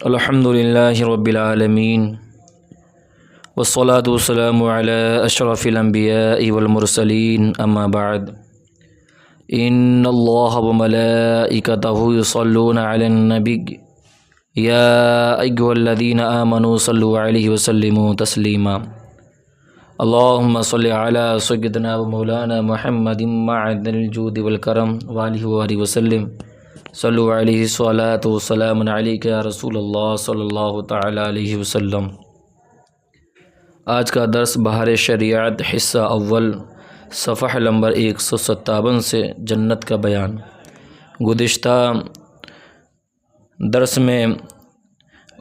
الحمد للہ رب العالمین والصلاة والسلام علی اشرف الانبیاء والمرسلین اما بعد ان اللہ وملائکتہ یصلون علی النبی یا ایھا الذین آمنوا صلوا علیہ وسلموا تسلیما اللہم صل علی سیدنا و مولانا محمد معدن الجود والکرم وآلہ وآلہ وسلم صلو علیہ الصلاۃ والسلام علیک یا رسول اللہ صلی اللہ تعالی علیہ وسلم۔ آج کا درس بہار شریعت حصہ اول صفحہ نمبر 157 سے جنت کا بیان۔ گزشتہ درس میں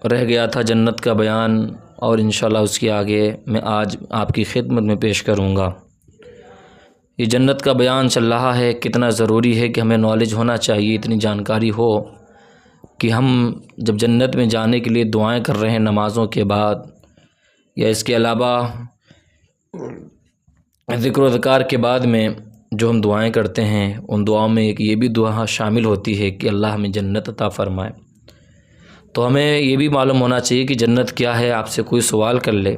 رہ گیا تھا جنت کا بیان، اور انشاءاللہ اس کے آگے میں آج آپ کی خدمت میں پیش کروں گا۔ یہ جنت کا بیان چل رہا ہے، کتنا ضروری ہے کہ ہمیں نالج ہونا چاہیے، اتنی جانکاری ہو کہ ہم جب جنت میں جانے کے لیے دعائیں کر رہے ہیں نمازوں کے بعد، یا اس کے علاوہ ذکر و اذکار کے بعد میں جو ہم دعائیں کرتے ہیں، ان دعاؤں میں ایک یہ بھی دعا شامل ہوتی ہے کہ اللہ ہمیں جنت عطا فرمائے۔ تو ہمیں یہ بھی معلوم ہونا چاہیے کہ جنت کیا ہے۔ آپ سے کوئی سوال کر لے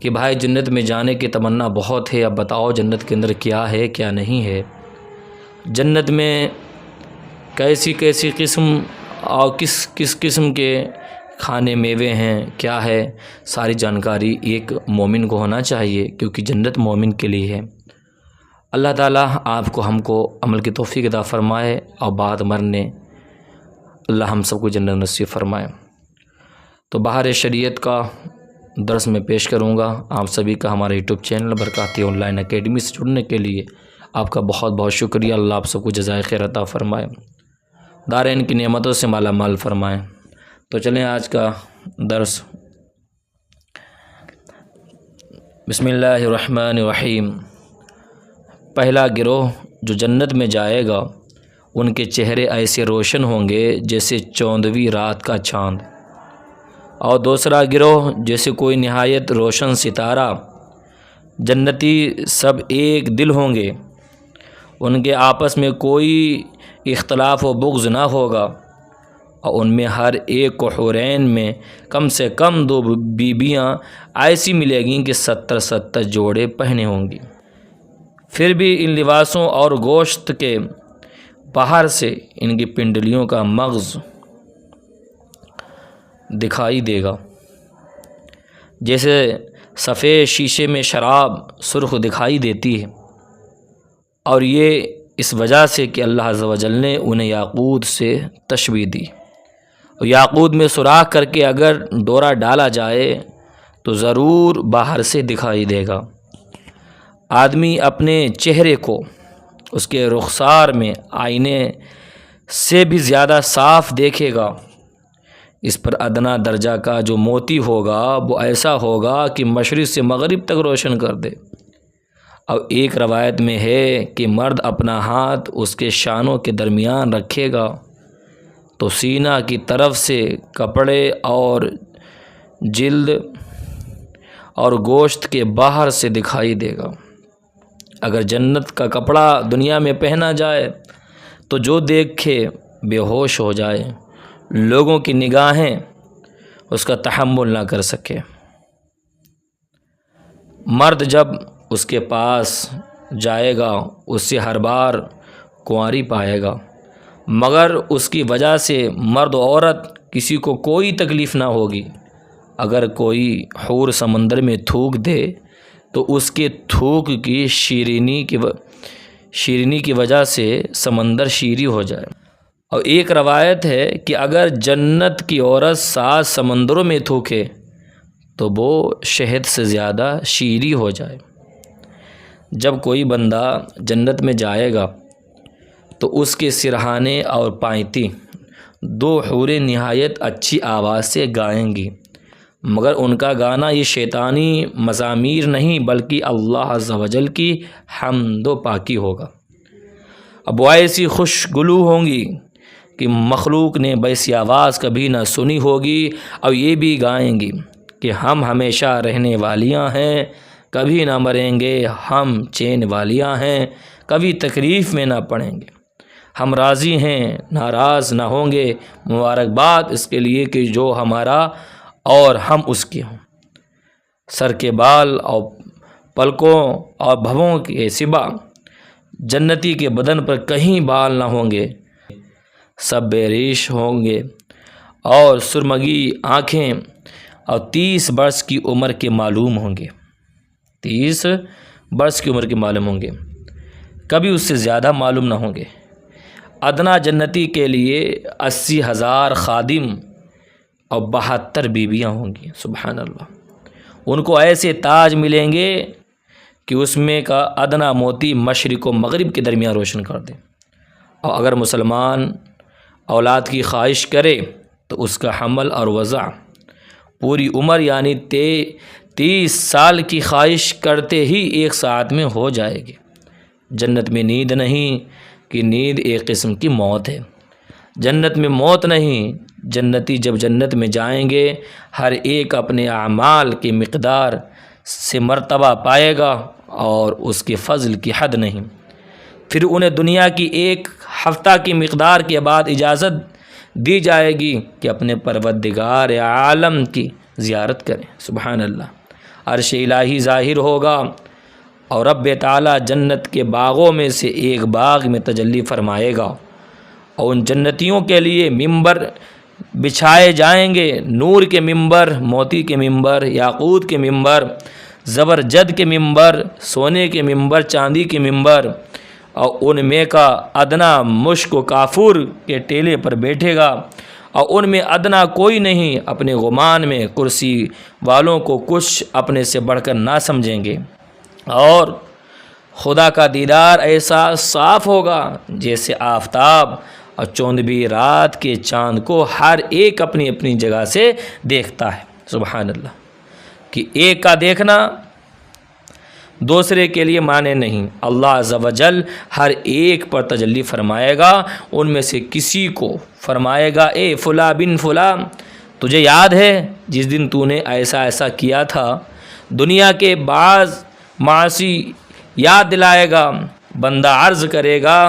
کہ بھائی جنت میں جانے کی تمنا بہت ہے، اب بتاؤ جنت کے اندر کیا ہے کیا نہیں ہے، جنت میں کیسی کیسی قسم اور کس قسم کے کھانے میوے ہیں، کیا ہے، ساری جانکاری ایک مومن کو ہونا چاہیے، کیونکہ جنت مومن کے لیے ہے۔ اللہ تعالیٰ آپ کو ہم کو عمل کی توفیق عطا فرمائے، اور بعد مرنے اللہ ہم سب کو جنت نصیب فرمائے۔ تو بہار شریعت کا درس میں پیش کروں گا۔ آپ سبھی کا ہمارے YouTube channel Barkati online academy سے جڑنے کے لیے آپ کا بہت بہت شکریہ۔ اللہ آپ سب کو جزائے خیر عطا فرمائے، دارین کی نعمتوں سے مالا مال فرمائے۔ تو چلیں آج کا درس۔ بسم اللہ الرحمن الرحیم۔ پہلا گروہ جو جنت میں جائے گا، ان کے چہرے ایسے روشن ہوں گے جیسے 14ویں رات کا چاند، اور دوسرا گروہ جیسے کوئی نہایت روشن ستارہ۔ جنتی سب ایک دل ہوں گے، ان کے آپس میں کوئی اختلاف و بغض نہ ہوگا، اور ان میں ہر ایک کو حورین میں کم سے کم 2 بیویاں ایسی ملے گیں کہ 70 جوڑے پہنے ہوں گی۔ پھر بھی ان لباسوں اور گوشت کے باہر سے ان کی پنڈلیوں کا مغز دکھائی دے گا، جیسے سفید شیشے میں شراب سرخ دکھائی دیتی ہے، اور یہ اس وجہ سے کہ اللہ عز و جل نے انہیں یاقوت سے تشبیہ دی۔ اور یاقوت میں سوراخ کر کے اگر ڈورا ڈالا جائے تو ضرور باہر سے دکھائی دے گا۔ آدمی اپنے چہرے کو اس کے رخسار میں آئینے سے بھی زیادہ صاف دیکھے گا۔ اس پر ادنا درجہ کا جو موتی ہوگا وہ ایسا ہوگا کہ مشرق سے مغرب تک روشن کر دے۔ اور ایک روایت میں ہے کہ مرد اپنا ہاتھ اس کے شانوں کے درمیان رکھے گا تو سینہ کی طرف سے کپڑے اور جلد اور گوشت کے باہر سے دکھائی دے گا۔ اگر جنت کا کپڑا دنیا میں پہنا جائے تو جو دیکھے بے ہوش ہو جائے، لوگوں کی نگاہیں اس کا تحمل نہ کر سکے۔ مرد جب اس کے پاس جائے گا اس سے ہر بار کنواری پائے گا، مگر اس کی وجہ سے مرد و عورت کسی کو کوئی تکلیف نہ ہوگی۔ اگر کوئی حور سمندر میں تھوک دے تو اس کے تھوک کی شیرینی کی وجہ سے سمندر شیریں ہو جائے۔ اور ایک روایت ہے کہ اگر جنت کی عورت 7 سمندروں میں تھوکے تو وہ شہد سے زیادہ شیریں ہو جائے۔ جب کوئی بندہ جنت میں جائے گا تو اس کے سرہانے اور پائنتی 2 حوریں نہایت اچھی آواز سے گائیں گی، مگر ان کا گانا یہ شیطانی مزامیر نہیں بلکہ اللہ عز و جل کی حمد و پاکی ہوگا۔ اب وہ ایسی خوشگلو ہوں گی کہ مخلوق نے ویسی آواز کبھی نہ سنی ہوگی، اور یہ بھی گائیں گی کہ ہم ہمیشہ رہنے والیاں ہیں، کبھی نہ مریں گے، ہم چین والیاں ہیں، کبھی تکلیف میں نہ پڑیں گے۔ ہم راضی ہیں، ناراض نہ ہوں گے، مبارکباد اس کے لیے کہ جو ہمارا اور ہم اس کے ہوں۔ سر کے بال اور پلکوں اور بھووں کے سوا جنتی کے بدن پر کہیں بال نہ ہوں گے، سب بے ریش ہوں گے، اور سرمگی آنکھیں، اور 30 برس کی عمر کے معلوم ہوں گے، 30 برس کی عمر کے معلوم ہوں گے، کبھی اس سے زیادہ معلوم نہ ہوں گے۔ ادنا جنتی کے لیے 80,000 خادم اور 72 بیویاں ہوں گی، سبحان اللہ۔ ان کو ایسے تاج ملیں گے کہ اس میں کا ادنا موتی مشرق و مغرب کے درمیان روشن کر دے۔ اور اگر مسلمان اولاد کی خواہش کرے تو اس کا حمل اور وضع پوری عمر یعنی 30 سال کی خواہش کرتے ہی 1 ساعت میں ہو جائے گی۔ جنت میں نیند نہیں کہ نیند ایک قسم کی موت ہے۔ جنت میں موت نہیں، جنتی جب جنت میں جائیں گے ہر ایک اپنے اعمال کی مقدار سے مرتبہ پائے گا اور اس کے فضل کی حد نہیں۔ پھر انہیں دنیا کی 1 ہفتہ کی مقدار کے بعد اجازت دی جائے گی کہ اپنے پروردگار عالم کی زیارت کریں، سبحان اللہ۔ عرش الہی ظاہر ہوگا اور رب تعالیٰ جنت کے باغوں میں سے ایک باغ میں تجلی فرمائے گا، اور ان جنتیوں کے لیے ممبر بچھائے جائیں گے، نور کے ممبر، موتی کے ممبر، یاقوت کے ممبر، زبرجد کے ممبر، سونے کے ممبر، چاندی کے ممبر، اور ان میں کا ادنا مشک و کافور کے ٹیلے پر بیٹھے گا، اور ان میں ادنا کوئی نہیں اپنے گمان میں کرسی والوں کو کچھ اپنے سے بڑھ کر نہ سمجھیں گے، اور خدا کا دیدار ایسا صاف ہوگا جیسے آفتاب اور چوندھویں رات کے چاند کو ہر ایک اپنی اپنی جگہ سے دیکھتا ہے، سبحان اللہ۔ کہ ایک کا دیکھنا دوسرے کے لیے معنی نہیں، اللہ عز و جل ہر ایک پر تجلی فرمائے گا، ان میں سے کسی کو فرمائے گا اے فلاں بن فلاں، تجھے یاد ہے جس دن تو نے ایسا ایسا کیا تھا؟ دنیا کے بعض معاصی یاد دلائے گا، بندہ عرض کرے گا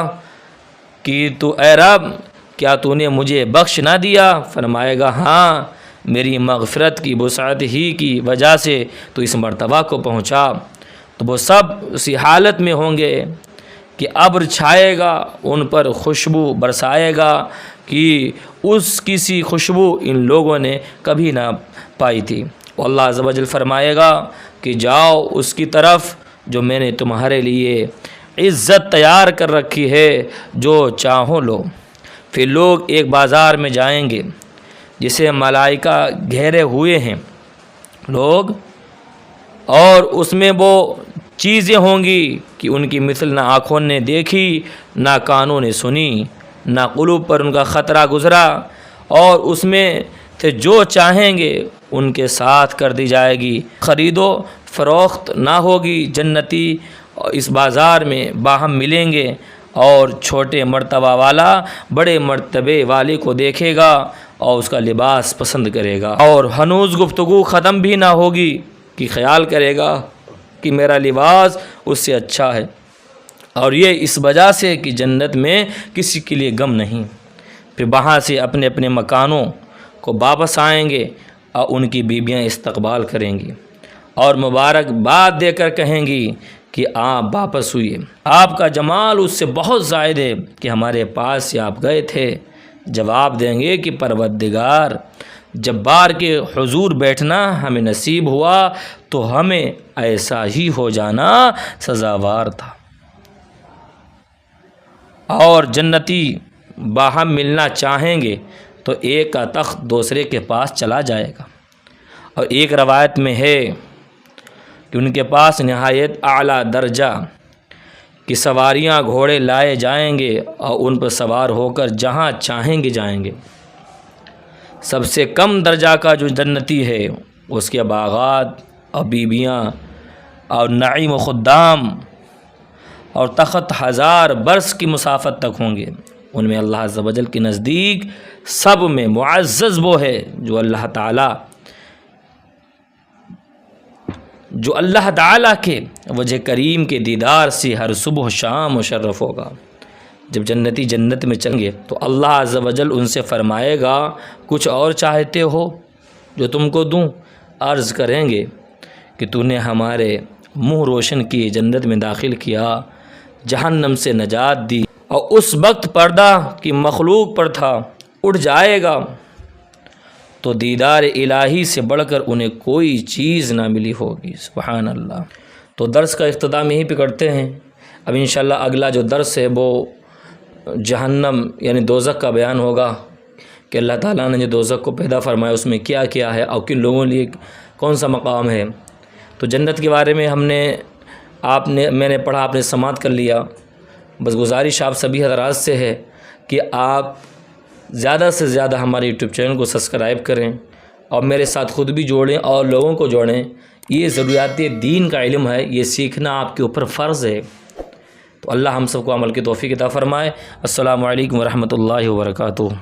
کہ تو اے رب کیا تو نے مجھے بخش نہ دیا؟ فرمائے گا ہاں، میری مغفرت کی وسعت ہی کی وجہ سے تو اس مرتبہ کو پہنچا۔ تو وہ سب اسی حالت میں ہوں گے کہ ابر چھائے گا، ان پر خوشبو برسائے گا کہ اس کسی خوشبو ان لوگوں نے کبھی نہ پائی تھی۔ اللہ عز و جل فرمائے گا کہ جاؤ اس کی طرف جو میں نے تمہارے لیے عزت تیار کر رکھی ہے، جو چاہو لو۔ پھر لوگ ایک بازار میں جائیں گے جسے ملائکہ گھیرے ہوئے ہیں لوگ، اور اس میں وہ چیزیں ہوں گی کہ ان کی مثل نہ آنکھوں نے دیکھی، نہ کانوں نے سنی، نہ قلوب پر ان کا خطرہ گزرا، اور اس میں سے جو چاہیں گے ان کے ساتھ کر دی جائے گی۔ خرید و فروخت نہ ہوگی، جنتی اس بازار میں باہم ملیں گے، اور چھوٹے مرتبہ والا بڑے مرتبے والے کو دیکھے گا اور اس کا لباس پسند کرے گا، اور ہنوز گفتگو ختم بھی نہ ہوگی کہ خیال کرے گا کہ میرا لباس اس سے اچھا ہے، اور یہ اس وجہ سے کہ جنت میں کسی کے لیے غم نہیں۔ پھر وہاں سے اپنے اپنے مکانوں کو واپس آئیں گے اور ان کی بیویاں استقبال کریں گی اور مبارکباد دے کر کہیں گی کہ آپ واپس ہوئے، آپ کا جمال اس سے بہت زائد ہے کہ ہمارے پاس سے آپ گئے تھے۔ جواب دیں گے کہ پروردگار، جبار کے حضور بیٹھنا ہمیں نصیب ہوا تو ہمیں ایسا ہی ہو جانا سزاوار تھا۔ اور جنتی باہم ملنا چاہیں گے تو ایک کا تخت دوسرے کے پاس چلا جائے گا، اور ایک روایت میں ہے کہ ان کے پاس نہایت اعلیٰ درجہ کی سواریاں گھوڑے لائے جائیں گے، اور ان پر سوار ہو کر جہاں چاہیں گے جائیں گے۔ سب سے کم درجہ کا جو جنتی ہے اس کے باغات اور بیویاں اور نعیم و خدام اور تخت 1000 برس کی مسافت تک ہوں گے۔ ان میں اللہ عز و جل کے نزدیک سب میں معزز وہ ہے جو اللہ تعالیٰ کے وجہ کریم کے دیدار سے ہر صبح و شام مشرف ہوگا۔ جب جنتی جنت میں چلیں گے تو اللہ عز و جل ان سے فرمائے گا کچھ اور چاہتے ہو جو تم کو دوں؟ عرض کریں گے کہ تو نے ہمارے منہ روشن کیے، جنت میں داخل کیا، جہنم سے نجات دی، اور اس وقت پردہ کی مخلوق پر تھا، اٹھ جائے گا تو دیدار الہی سے بڑھ کر انہیں کوئی چیز نہ ملی ہوگی۔ سبحان اللہ۔ تو درس کا اختتام یہیں پہ کرتے ہیں۔ اب انشاءاللہ اگلا جو درس ہے وہ جہنم یعنی دوزخ کا بیان ہوگا کہ اللہ تعالیٰ نے جو دوزخ کو پیدا فرمایا اس میں کیا کیا ہے اور کن لوگوں لیے کون سا مقام ہے۔ تو جنت کے بارے میں میں نے پڑھا، آپ نے سماعت کر لیا۔ بس گزارش آپ سبھی حضرات سے ہے کہ آپ زیادہ سے زیادہ ہمارے یوٹیوب چینل کو سبسکرائب کریں اور میرے ساتھ خود بھی جوڑیں اور لوگوں کو جوڑیں۔ یہ ضروریات دین کا علم ہے، یہ سیکھنا آپ کے اوپر فرض ہے۔ تو اللہ ہم سب کو عمل کی توفیق عطا فرمائے۔ السلام علیکم ورحمۃ اللہ وبرکاتہ۔